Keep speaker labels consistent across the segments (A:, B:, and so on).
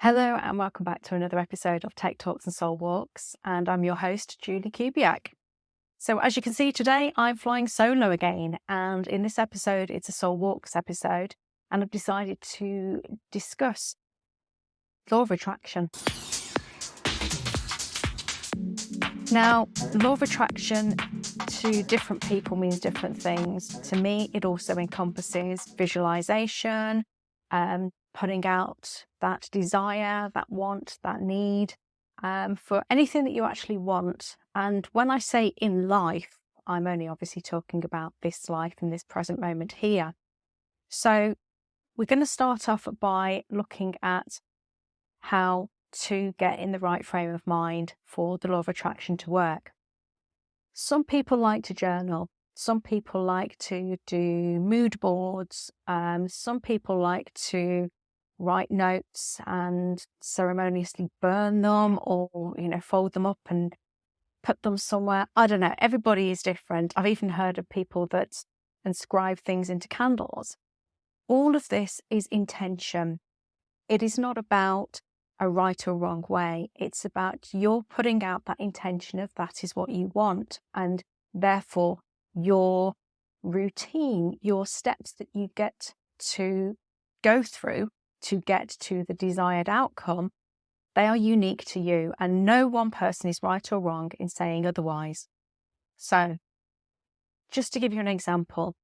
A: Hello and welcome back to another episode of Tech Talks and Soul Walks, and I'm your host, Julie Kubiak. So as you can see today, I'm flying solo again, and in this episode, it's a Soul Walks episode, and I've decided to discuss law of attraction. Now, law of attraction to different people means different things. To me, it also encompasses visualization, putting out that desire, that want, that need, for anything that you actually want. And when I say in life, I'm only obviously talking about this life in this present moment here. So we're going to start off by looking at how to get in the right frame of mind for the law of attraction to work. Some people like to journal. Some people like to do mood boards. Some people like to write notes and ceremoniously burn them or, fold them up and put them somewhere. I don't know. Everybody is different. I've even heard of people that inscribe things into candles. All of this is intention. It is not about a right or wrong way. It's about you're putting out that intention of that is what you want. And therefore, your routine, your steps that you get to go through to get to the desired outcome, they are unique to you. And no one person is right or wrong in saying otherwise. So, just to give you an example,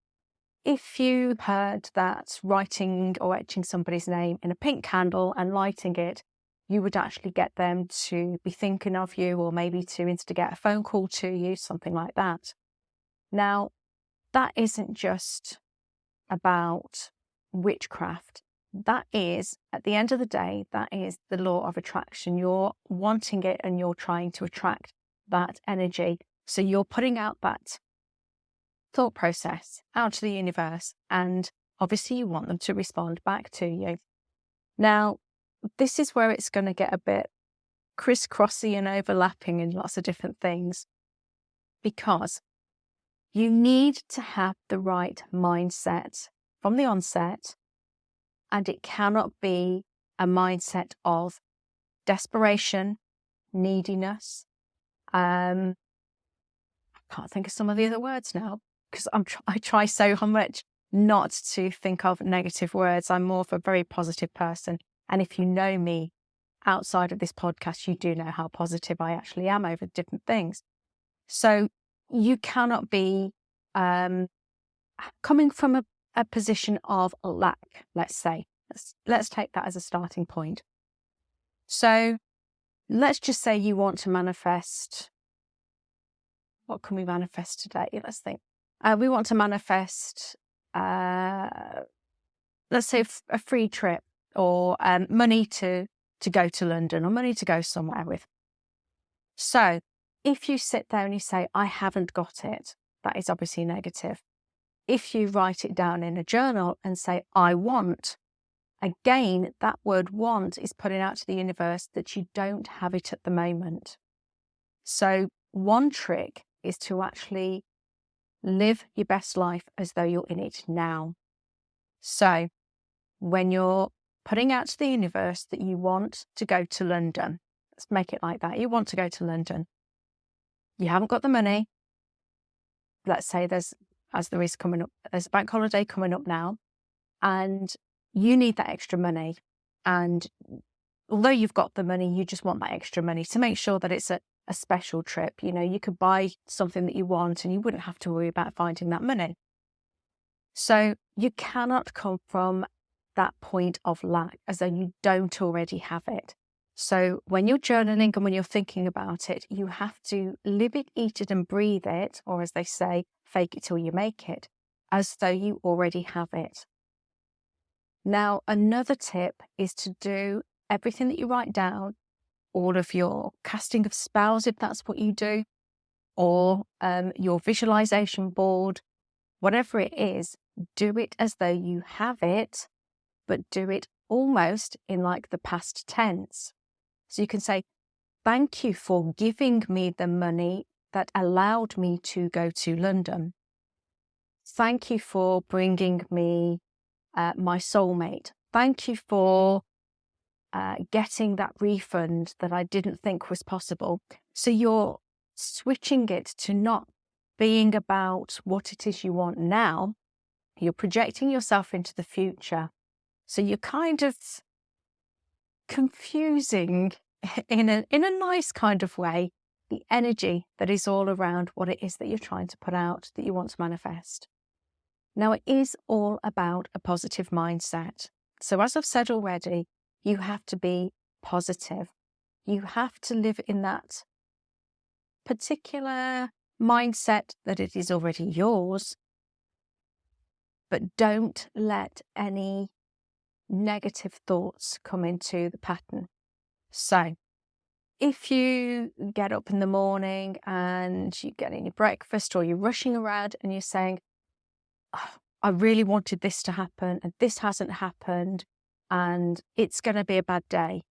A: if you heard that writing or etching somebody's name in a pink candle and lighting it, you would actually get them to be thinking of you or maybe to instigate a phone call to you, something like that. Now, that isn't just about witchcraft. That is, at the end of the day, that is the law of attraction. You're wanting it and you're trying to attract that energy. So you're putting out that thought process out to the universe, and obviously you want them to respond back to you. Now, this is where it's going to get a bit crisscrossy and overlapping in lots of different things, because you need to have the right mindset from the onset, and it cannot be a mindset of desperation, neediness. I can't think of some of the other words now because I try so much not to think of negative words. I'm more of a very positive person. And if you know me outside of this podcast, you do know how positive I actually am over different things. So you cannot be coming from a position of lack, let's say. Let's take that as a starting point. So let's just say you want to manifest. What can we manifest today? Let's think. We want to manifest, let's say, a free trip or money to go to London or money to go somewhere with. So if you sit there and you say, I haven't got it, that is obviously negative. If you write it down in a journal and say, I want, again, that word want is putting out to the universe that you don't have it at the moment. So one trick is to actually live your best life as though you're in it now. So when you're putting out to the universe that you want to go to London, let's make it like that. You want to go to London. You haven't got the money. Let's say there's a bank holiday coming up now, and you need that extra money. And although you've got the money, you just want that extra money to make sure that it's a special trip. You could buy something that you want and you wouldn't have to worry about finding that money. So you cannot come from that point of lack as though you don't already have it. So when you're journaling and when you're thinking about it, you have to live it, eat it and breathe it, or as they say, fake it till you make it, as though you already have it. Now, another tip is to do everything that you write down, all of your casting of spells, if that's what you do, or your visualization board, whatever it is, do it as though you have it, but do it almost in like the past tense. So you can say, thank you for giving me the money that allowed me to go to London. Thank you for bringing me my soulmate. Thank you for getting that refund that I didn't think was possible. So you're switching it to not being about what it is you want now. You're projecting yourself into the future. So you're kind of confusing in a nice kind of way the energy that is all around what it is that you're trying to put out, that you want to manifest. Now, it is all about a positive mindset. So as I've said already, you have to be positive. You have to live in that particular mindset that it is already yours, but don't let any negative thoughts come into the pattern. So if you get up in the morning and you get in your breakfast, or you're rushing around and you're saying, oh, I really wanted this to happen and this hasn't happened and it's going to be a bad day,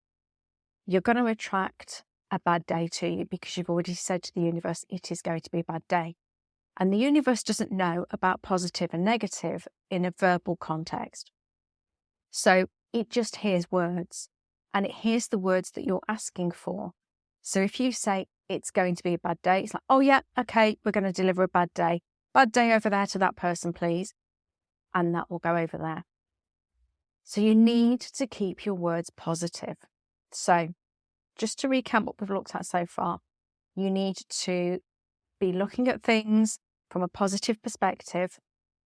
A: you're going to attract a bad day to you, because you've already said to the universe it is going to be a bad day. And the universe doesn't know about positive and negative in a verbal context. So it just hears words, and it hears the words that you're asking for. So if you say it's going to be a bad day, it's like, oh yeah, okay, we're going to deliver a bad day. Bad day over there to that person, please. And that will go over there. So you need to keep your words positive. So just to recap what we've looked at so far, you need to be looking at things from a positive perspective.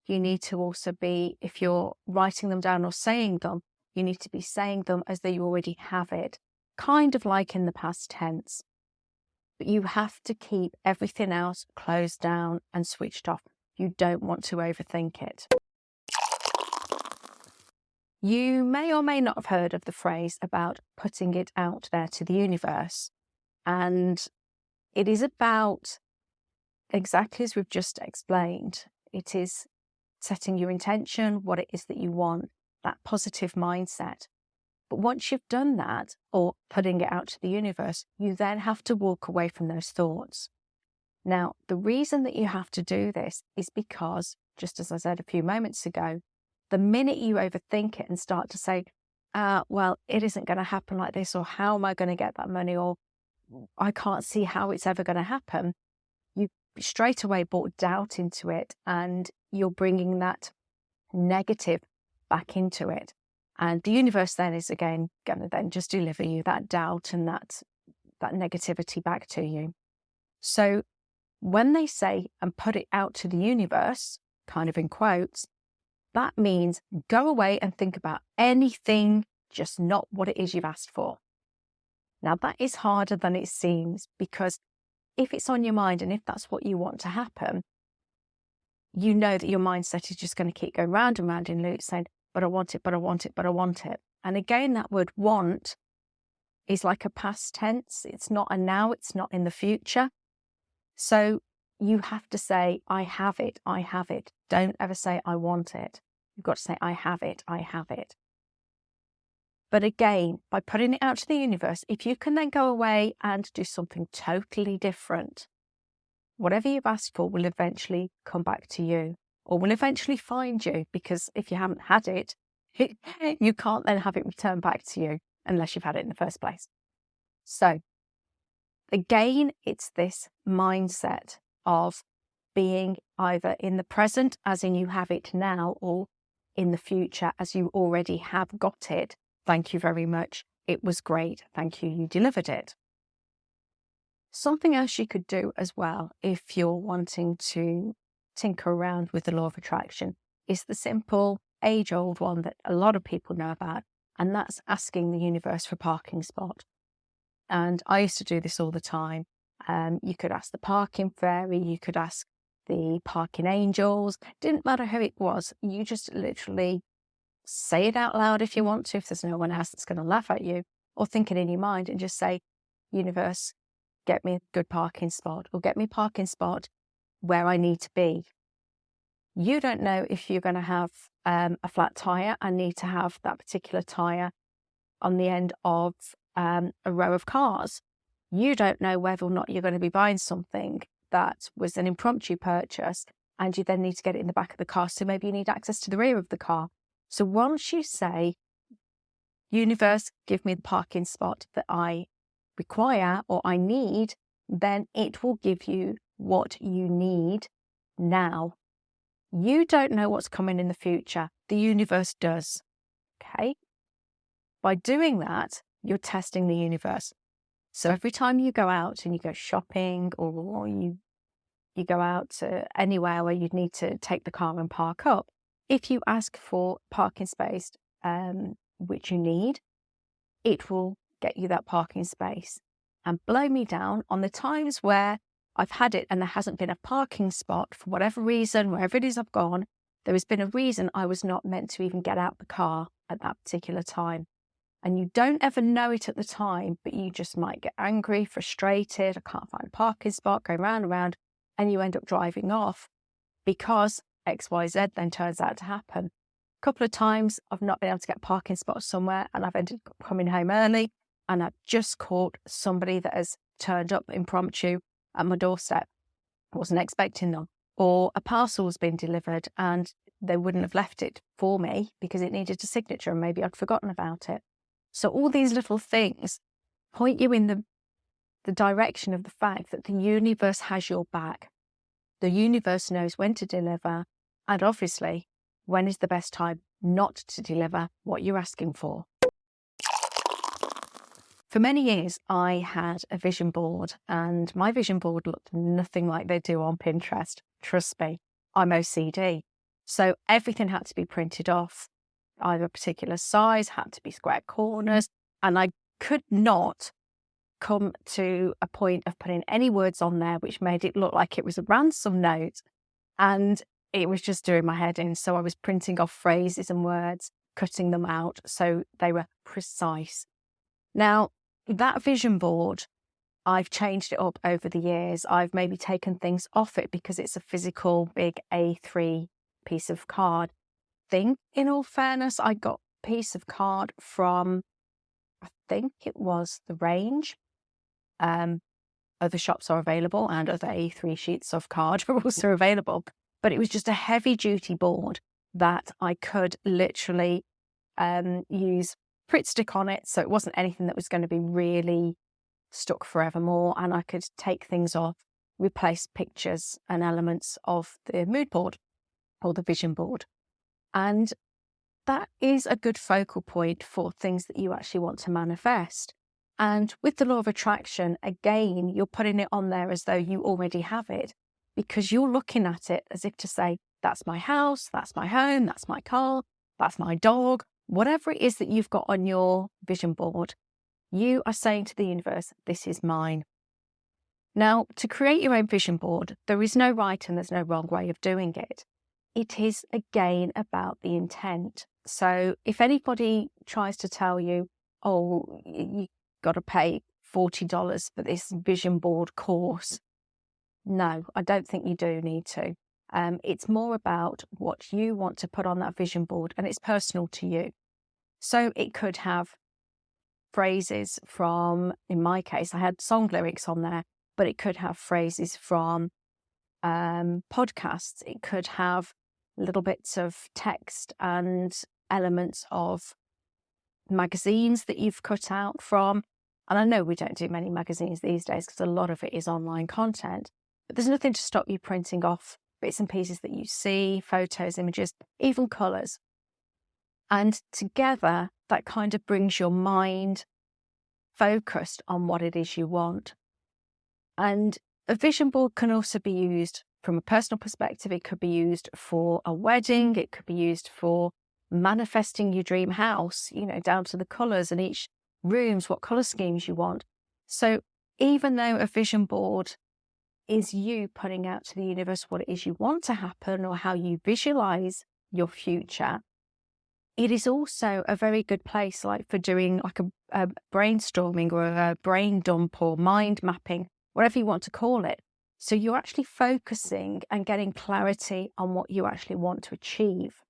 A: You need to also be, if you're writing them down or saying them, you need to be saying them as though you already have it, kind of like in the past tense. But you have to keep everything else closed down and switched off. You don't want to overthink it. You may or may not have heard of the phrase about putting it out there to the universe. And it is about, exactly as we've just explained, it is setting your intention, what it is that you want, that positive mindset. But once you've done that, or putting it out to the universe, you then have to walk away from those thoughts. Now, the reason that you have to do this is because, just as I said a few moments ago, the minute you overthink it and start to say, well, it isn't going to happen like this, or how am I going to get that money, or I can't see how it's ever going to happen, you straight away brought doubt into it, and you're bringing that negative back into it. And the universe then is again going to then just deliver you that doubt and that negativity back to you. So when they say and put it out to the universe, kind of in quotes, that means go away and think about anything, just not what it is you've asked for. Now that is harder than it seems, because if it's on your mind and if that's what you want to happen, you know that your mindset is just going to keep going round and round in loops saying, but I want it, but I want it, but I want it. And again, that word want is like a past tense. It's not a now, it's not in the future. So you have to say, I have it, I have it. Don't ever say, I want it. You've got to say, I have it, I have it. But again, by putting it out to the universe, if you can then go away and do something totally different, whatever you've asked for will eventually come back to you, or will eventually find you, because if you haven't had it, you can't then have it returned back to you unless you've had it in the first place. So again, it's this mindset of being either in the present, as in you have it now, or in the future, as you already have got it. Thank you very much. It was great. Thank you. You delivered it. Something else you could do as well, if you're wanting to tinker around with the law of attraction, is the simple age-old one that a lot of people know about, and that's asking the universe for a parking spot. And I used to do this all the time. You could ask the parking fairy, you could ask the parking angels, didn't matter who it was. You just literally say it out loud if you want to, if there's no one else that's going to laugh at you, or think it in your mind and just say, universe, get me a good parking spot, or get me a parking spot where I need to be. You don't know if you're going to have a flat tire and need to have that particular tire on the end of a row of cars. You don't know whether or not you're going to be buying something that was an impromptu purchase and you then need to get it in the back of the car. So maybe you need access to the rear of the car. So once you say, universe, give me the parking spot that I require or I need, then it will give you what you need now. You don't know what's coming in the future. The universe does. Okay? By doing that, you're testing the universe. So every time you go out and you go shopping, or you go out to anywhere where you'd need to take the car and park up, if you ask for parking space, which you need, it will get you that parking space. And blow me down on the times where I've had it and there hasn't been a parking spot for whatever reason, wherever it is I've gone, there has been a reason I was not meant to even get out the car at that particular time. And you don't ever know it at the time, but you just might get angry, frustrated, I can't find a parking spot, going round and round, and you end up driving off because XYZ then turns out to happen. A couple of times I've not been able to get a parking spot somewhere and I've ended up coming home early and I've just caught somebody that has turned up impromptu at my doorstep. I wasn't expecting them. Or a parcel's been delivered and they wouldn't have left it for me because it needed a signature and maybe I'd forgotten about it. So all these little things point you in the direction of the fact that the universe has your back. The universe knows when to deliver, and obviously, when is the best time not to deliver what you're asking for. For many years, I had a vision board, and my vision board looked nothing like they do on Pinterest. Trust me, I'm OCD. So everything had to be printed off, either a particular size, had to be square corners, and I could not come to a point of putting any words on there which made it look like it was a ransom note, and it was just doing my head in. So I was printing off phrases and words, cutting them out so they were precise. Now, that vision board, I've changed it up over the years. I've maybe taken things off it because it's a physical big A3 piece of card. In all fairness, I got a piece of card from, I think it was the Range. Other shops are available and other A3 sheets of card are also available. But it was just a heavy duty board that I could literally use Pritt stick on it. So it wasn't anything that was going to be really stuck forevermore. And I could take things off, replace pictures and elements of the mood board or the vision board. And that is a good focal point for things that you actually want to manifest. And with the law of attraction, again, you're putting it on there as though you already have it, because you're looking at it as if to say, that's my house, that's my home, that's my car, that's my dog, whatever it is that you've got on your vision board, you are saying to the universe, this is mine. Now, to create your own vision board, there is no right and there's no wrong way of doing it. It is, again, about the intent. So if anybody tries to tell you, oh, you got to pay $40 for this vision board course, no, I don't think you do need to. It's more about what you want to put on that vision board, and it's personal to you. So it could have phrases from, in my case, I had song lyrics on there, but it could have phrases from podcasts. It could have little bits of text and elements of magazines that you've cut out from. And I know we don't do many magazines these days because a lot of it is online content, but there's nothing to stop you printing off bits and pieces that you see, photos, images, even colours. And together, that kind of brings your mind focused on what it is you want. And a vision board can also be used from a personal perspective. It could be used for a wedding. It could be used for manifesting your dream house, down to the colours and each rooms, what colour schemes you want. So even though a vision board is you putting out to the universe what it is you want to happen or how you visualise your future, it is also a very good place for doing a brainstorming or a brain dump or mind mapping, whatever you want to call it. So you're actually focusing and getting clarity on what you actually want to achieve.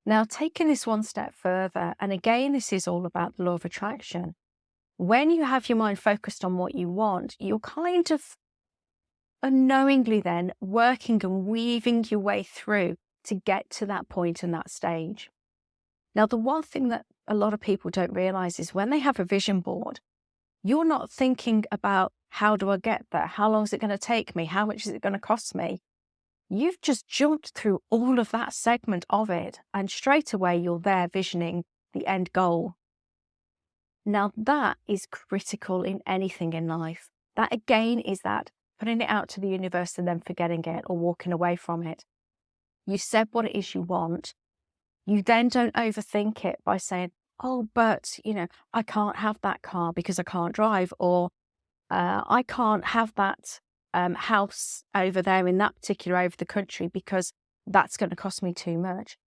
A: Now, taking this one step further, and again, this is all about the law of attraction. When you have your mind focused on what you want, you're kind of unknowingly then working and weaving your way through to get to that point and that stage. Now, the one thing that a lot of people don't realize is when they have a vision board, you're not thinking about how do I get there? How long is it going to take me? How much is it going to cost me? You've just jumped through all of that segment of it, and straight away you're there visioning the end goal. Now that is critical in anything in life. That again is that putting it out to the universe and then forgetting it or walking away from it. You said what it is you want. You then don't overthink it by saying, oh, but, I can't have that car because I can't drive, or I can't have that house over there in that particular over the country because that's going to cost me too much.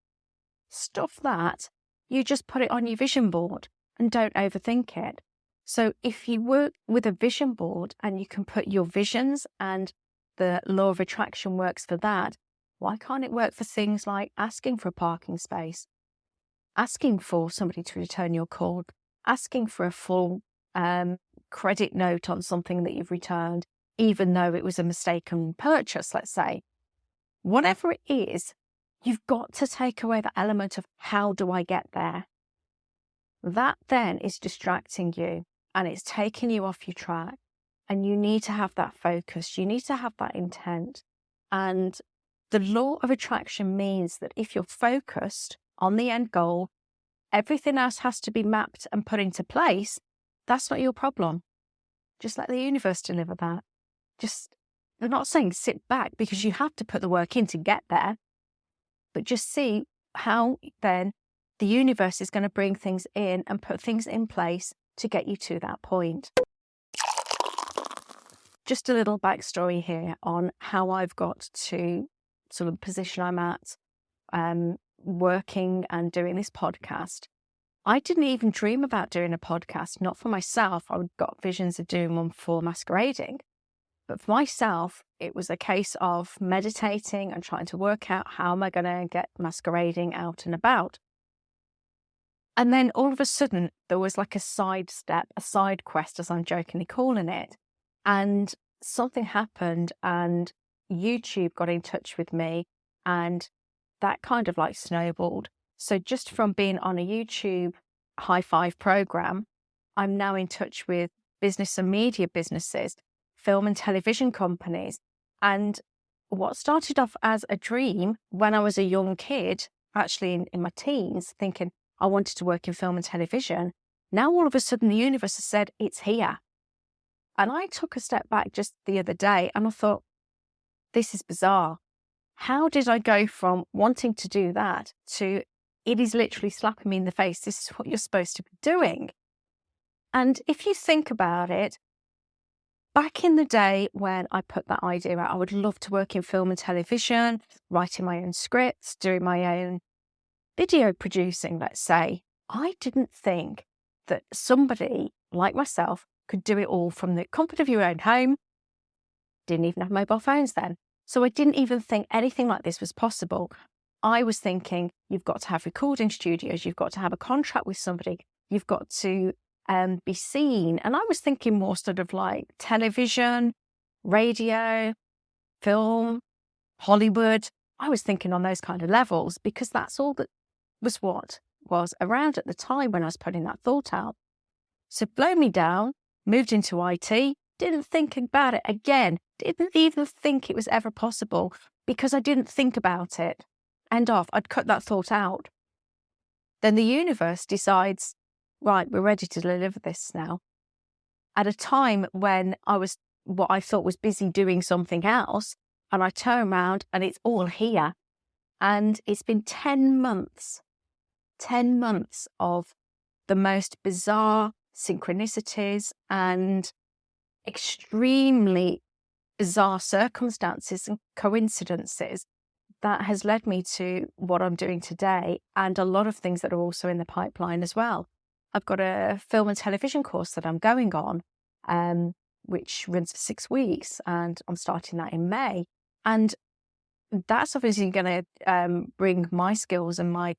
A: Stuff that, you just put it on your vision board and don't overthink it. So if you work with a vision board and you can put your visions, and the law of attraction works for that, why can't it work for things like asking for a parking space, asking for somebody to return your call, asking for a full credit note on something that you've returned, even though it was a mistaken purchase, let's say. Whatever it is, you've got to take away the element of how do I get there? That then is distracting you and it's taking you off your track, and you need to have that focus. You need to have that intent. And the law of attraction means that if you're focused on the end goal, everything else has to be mapped and put into place. That's not your problem. Just let the universe deliver that. I'm not saying sit back, because you have to put the work in to get there, but just see how then the universe is going to bring things in and put things in place to get you to that point. Just a little backstory here on how I've got to sort of the position I'm at, working and doing this podcast. I didn't even dream about doing a podcast, not for myself. I got visions of doing one for masquerading. But for myself, it was a case of meditating and trying to work out how am I going to get masquerading out and about. And then all of a sudden, there was like a side step, a side quest, as I'm jokingly calling it. And something happened and YouTube got in touch with me, and that kind of like snowballed. So just from being on a YouTube high five program, I'm now in touch with business and media businesses, film and television companies. And what started off as a dream when I was a young kid, actually in my teens, thinking I wanted to work in film and television, now all of a sudden the universe has said it's here. And I took a step back just the other day and I thought, this is bizarre. How did I go from wanting to do that to it is literally slapping me in the face? This is what you're supposed to be doing. And if you think about it, back in the day when I put that idea out, I would love to work in film and television, writing my own scripts, doing my own video producing, let's say. I didn't think that somebody like myself could do it all from the comfort of your own home. Didn't even have mobile phones then. So I didn't even think anything like this was possible. I was thinking you've got to have recording studios, you've got to have a contract with somebody, you've got to be seen. And I was thinking more sort of like television, radio, film, Hollywood. I was thinking on those kind of levels, because that's all that was what was around at the time when I was putting that thought out. So blow me down, moved into IT, didn't think about it again, didn't even think it was ever possible, because I didn't think about it. End off, I'd cut that thought out. Then the universe decides, right, we're ready to deliver this now. At a time when I was what I thought was busy doing something else, and I turn around and it's all here. And it's been 10 months of the most bizarre synchronicities and extremely bizarre circumstances and coincidences that has led me to what I'm doing today, and a lot of things that are also in the pipeline as well. I've got a film and television course that I'm going on, which runs for 6 weeks, and I'm starting that in May. And that's obviously going to bring my skills and my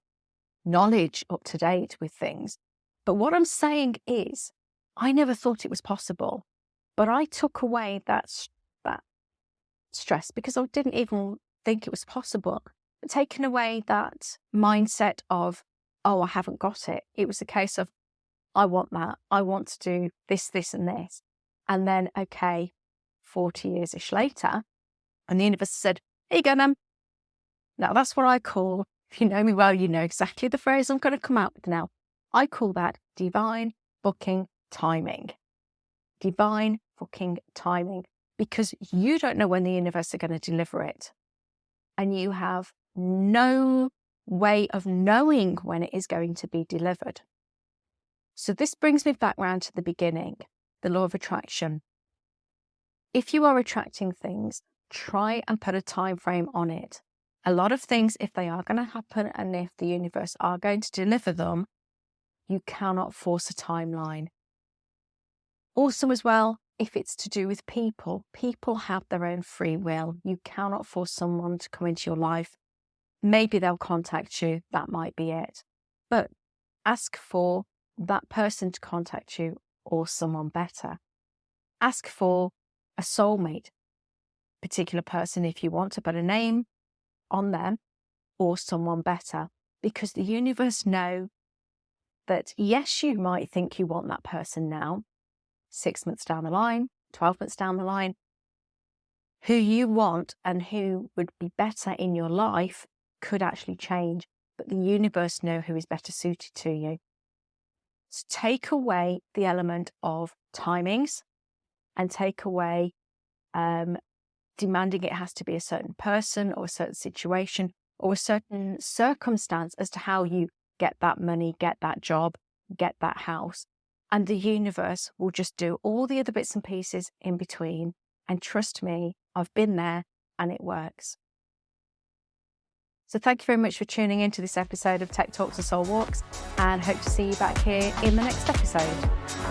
A: knowledge up to date with things. But what I'm saying is, I never thought it was possible, but I took away that stress because I didn't even think it was possible. But taking away that mindset of oh, I haven't got it. It was a case of, I want that. I want to do this, this, and this. And then, okay, 40 years-ish later, and the universe said, here you go, ma'am. Now, that's what I call, if you know me well, you know exactly the phrase I'm going to come out with now. I call that divine booking timing. Divine booking timing. Because you don't know when the universe are going to deliver it. And you have no way of knowing when it is going to be delivered. So this brings me back round to the beginning, the law of attraction. If you are attracting things, try and put a time frame on it. A lot of things, if they are going to happen and if the universe are going to deliver them, you cannot force a timeline. Also as well, if it's to do with people, people have their own free will. You cannot force someone to come into your life. Maybe they'll contact you, that might be it. But ask for that person to contact you or someone better. Ask for a soulmate, particular person if you want to put a name on them, or someone better, because the universe know that yes, you might think you want that person now, 6 months down the line, 12 months down the line. Who you want and who would be better in your life could actually change, but the universe know who is better suited to you. So take away the element of timings and take away demanding it has to be a certain person or a certain situation or a certain circumstance as to how you get that money, get that job, get that house. And the universe will just do all the other bits and pieces in between. And trust me, I've been there and it works. So thank you very much for tuning into this episode of Tech Talks and Soul Walks, and hope to see you back here in the next episode.